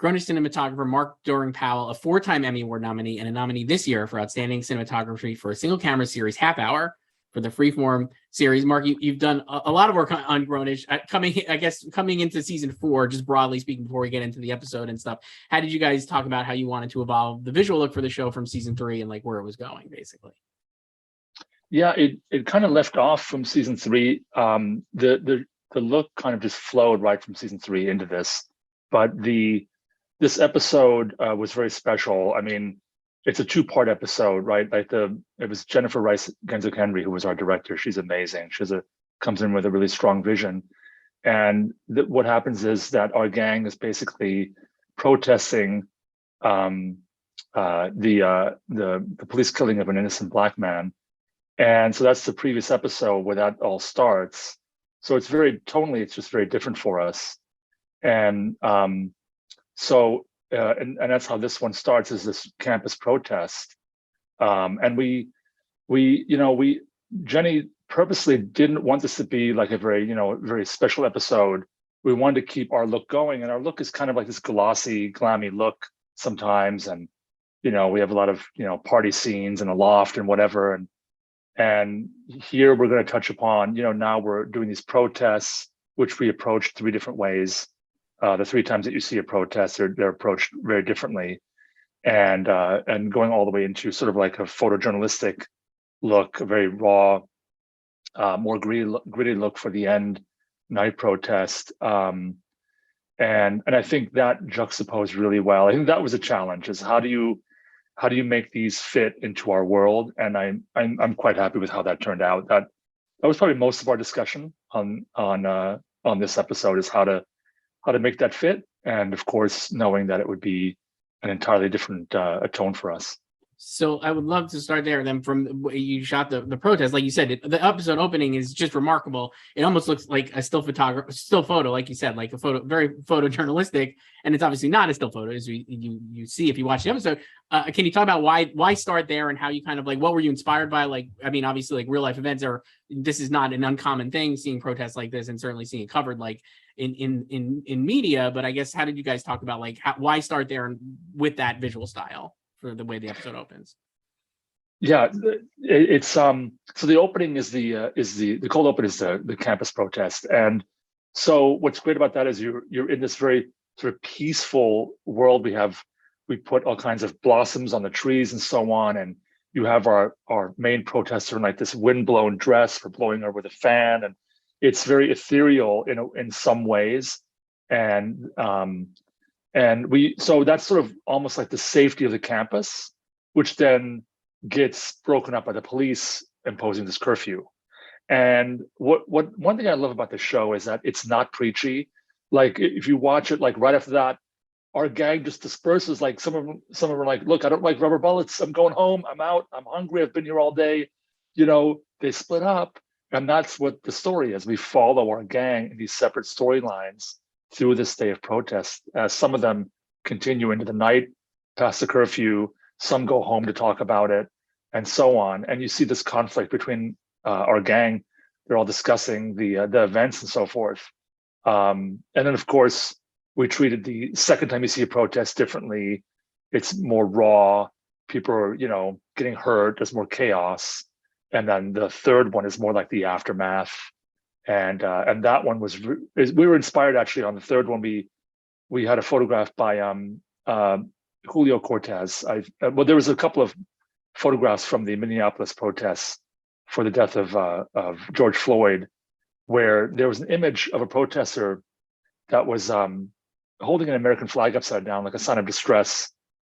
Grownish cinematographer Mark Doering-Powell, a 4-time Emmy Award nominee and a nominee this year for Outstanding Cinematography for a single camera series Half Hour for the Freeform series. Mark, you've done a lot of work on Grownish, coming into season 4, just broadly speaking, before we get into the episode and stuff. How did you guys talk about how you wanted to evolve the visual look for the show from season 3 and like where it was going, basically? Yeah, it kind of left off from season 3. The look kind of just flowed right from season 3 into this, but this episode was very special. I mean, it's a 2-part episode, right? Like it was Jennifer Rice Genzik Henry who was our director. She's amazing. Comes in with a really strong vision, and what happens is that our gang is basically protesting the police killing of an innocent Black man. And so that's the previous episode where that all starts. So it's tonally, it's just very different for us. And and that's how this one starts, is this campus protest. And Jenny purposely didn't want this to be like a very special episode. We wanted to keep our look going, and our look is kind of like this glossy, glammy look sometimes. And, we have a lot of, party scenes in a loft and whatever. And here we're going to touch upon, now we're doing these protests, which we approach 3 different ways. The 3 times that you see a protest, they're approached very differently, and going all the way into sort of like a photojournalistic look, a very raw, more gritty look for the end night protest. And I think that juxtaposed really well. I think that was a challenge: is how do you make these fit into our world? And I'm quite happy with how that turned out. That was probably most of our discussion on this episode, is how to make that fit, and of course knowing that it would be an entirely different tone for us. So I would love to start there. Then from you shot the protest, like you said, the episode opening is just remarkable. It almost looks like a still photo, like you said, like a photo, very photojournalistic, and it's obviously not a still photo, as you see if you watch the episode. Can you talk about why start there, and how you kind of like, what were you inspired by? Like, I mean, obviously, like real life events this is not an uncommon thing, seeing protests like this, and certainly seeing it covered like in media. But I guess, how did you guys talk about like why start there with that visual style for the way the episode opens? Yeah, it's so the opening is the cold open is the campus protest. And so what's great about that is you're in this very sort of peaceful world. We put all kinds of blossoms on the trees and so on, and you have our main protester in like this windblown dress for blowing her with a fan, and it's very ethereal in some ways. So that's sort of almost like the safety of the campus, which then gets broken up by the police imposing this curfew. And one thing I love about the show is that it's not preachy. Like, if you watch it, like right after that, our gang just disperses. Like some of them are like, look, I don't like rubber bullets. I'm going home. I'm out. I'm hungry. I've been here all day. They split up. And that's what the story is. We follow our gang in these separate storylines through this day of protest. Some of them continue into the night, past the curfew. Some go home to talk about it, and so on. And you see this conflict between our gang. They're all discussing the events and so forth. And then, of course, we treated the second time you see a protest differently. It's more raw. People are, getting hurt. There's more chaos. And then the third one is more like the aftermath. And that one we were inspired, actually. On the third one, we had a photograph by Julio Cortez. There was a couple of photographs from the Minneapolis protests for the death of George Floyd, where there was an image of a protester that was holding an American flag upside down, like a sign of distress,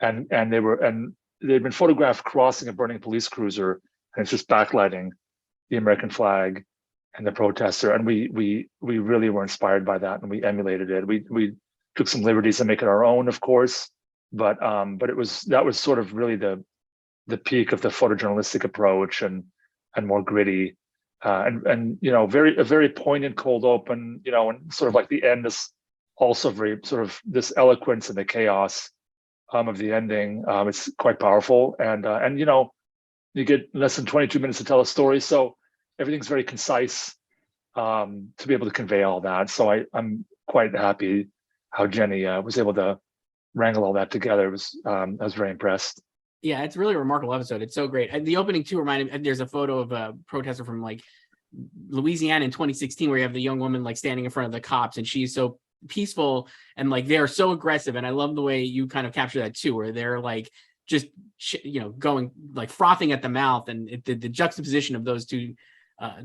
and they'd been photographed crossing a burning police cruiser, and it's just backlighting the American flag and the protester. And we really were inspired by that, and we emulated it. We took some liberties to make it our own, of course, but that was sort of really the peak of the photojournalistic approach, and more gritty, and a very poignant cold open, and sort of like the end is also very sort of this eloquence and the chaos of the ending. It's quite powerful, and you get less than 22 minutes to tell a story, so everything's very concise, to be able to convey all that. So I'm quite happy how Jenny was able to wrangle all that together. It was I was very impressed. Yeah, it's really a remarkable episode. It's so great. And the opening too reminded me, there's a photo of a protester from like Louisiana in 2016 where you have the young woman like standing in front of the cops and she's so peaceful and like they're so aggressive. And I love the way you kind of capture that too, where they're like just going like frothing at the mouth, and the juxtaposition of those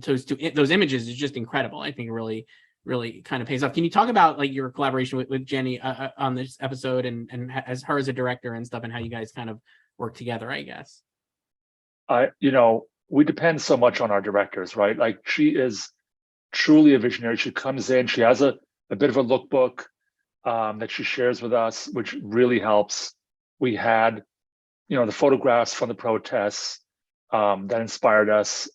those images is just incredible. I think it really kind of pays off. Can you talk about like your collaboration with Jenny on this episode and as her as a director and stuff, and how you guys kind of work together, I guess? We depend so much on our directors, right? Like she is truly a visionary. She comes in, she has a bit of a lookbook that she shares with us, which really helps. We had, the photographs from the protests that inspired us.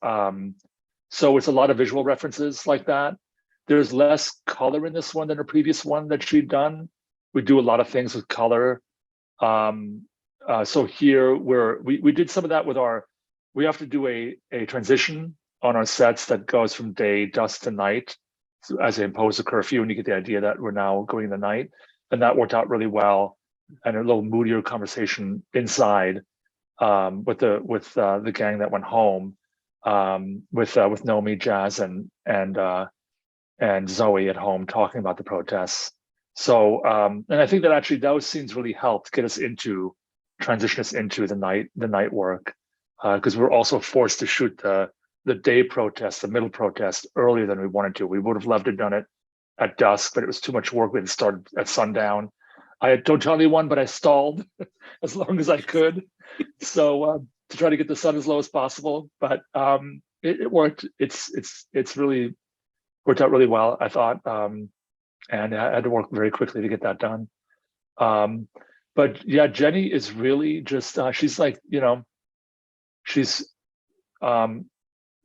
So it's a lot of visual references like that. There's less color in this one than the previous one that she'd done. We do a lot of things with color. So here we did some of that with we have to do a transition on our sets that goes from day, dusk to night, so as they impose a curfew, and you get the idea that we're now going in the night. And that worked out really well. And a little moodier conversation inside with the gang that went home, with Nomi, Jazz, and Zoe at home talking about the protests. So and I think that actually those scenes really helped get us transition us into the night work, because we're also forced to shoot the day protest, the middle protest, earlier than we wanted to. We would have loved to have done it at dusk, but it was too much work. We had started at sundown. Don't tell anyone, but I stalled as long as I could, so to try to get the sun as low as possible. But it worked. It's really worked out really well, I thought, and I had to work very quickly to get that done. But yeah, Jenny is really just she's like, she's no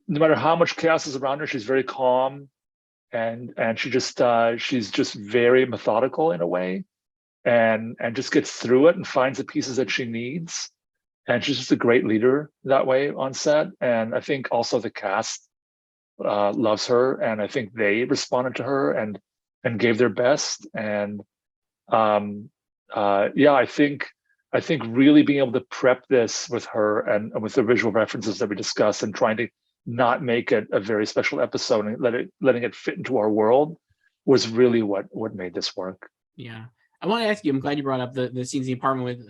matter how much chaos is around her, she's very calm, and she's just very methodical in a way, and just gets through it and finds the pieces that she needs. And she's just a great leader that way on set. And I think also the cast loves her, and I think they responded to her and gave their best. And yeah, I think really being able to prep this with her and with the visual references that we discussed, and trying to not make it a very special episode and letting it fit into our world, was really what made this work. Yeah. I want to ask you, I'm glad you brought up the scenes in the apartment with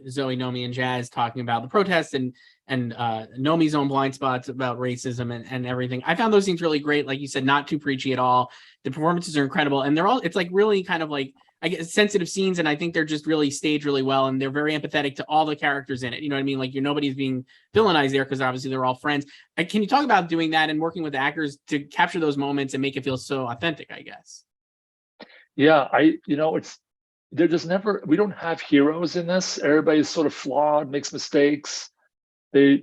Zoe, Nomi, and Jazz talking about the protests and Nomi's own blind spots about racism and everything. I found those scenes really great. Like you said, not too preachy at all. The performances are incredible, and it's like really kind of like, I guess, sensitive scenes, and I think they're just really staged really well, and they're very empathetic to all the characters in it. You know what I mean? Like nobody's being villainized there, because obviously they're all friends. Can you talk about doing that and working with the actors to capture those moments and make it feel so authentic, I guess? Yeah, we don't have heroes in this. Everybody's sort of flawed, makes mistakes. Maybe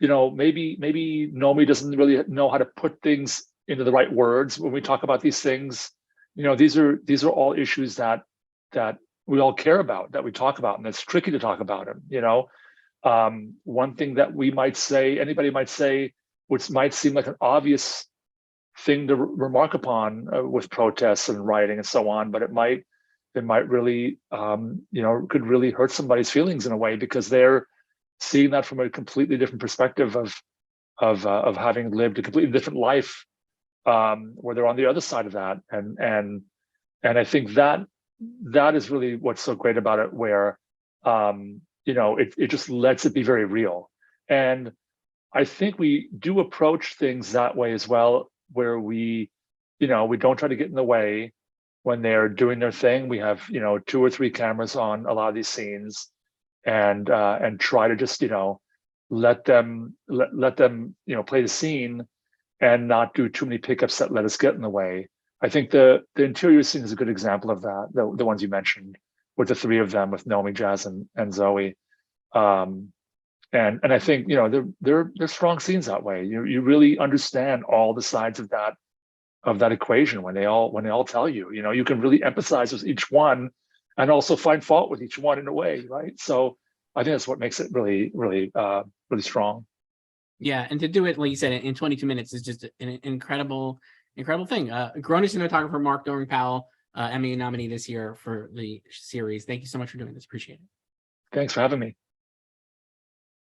Nomi doesn't really know how to put things into the right words when we talk about these things. These are all issues that we all care about, that we talk about, and it's tricky to talk about them. One thing that anybody might say, which might seem like an obvious thing to remark upon with protests and rioting and so on, but it might really, could really hurt somebody's feelings in a way, because they're seeing that from a completely different perspective of having lived a completely different life, where they're on the other side of that. And I think that is really what's so great about it, where, it just lets it be very real. And I think we do approach things that way as well, where we don't try to get in the way when they're doing their thing. We have 2 or 3 cameras on a lot of these scenes, and try to just let them play the scene, and not do too many pickups that let us get in the way. I think the interior scene is a good example of that. The ones you mentioned, with the 3 of them, with Nomi, Jazz, and Zoe. And I think they're strong scenes that way. You really understand all the sides of that equation when they all tell you. You can really empathize with each one, and also find fault with each one in a way, right? So I think that's what makes it really, really, really strong. Yeah, and to do it, like you said, in 22 minutes is just an incredible thing. Grown cinematographer Mark Doering-Powell Emmy nominee this year for the series. Thank you so much for doing this. Appreciate it. Thanks for having me.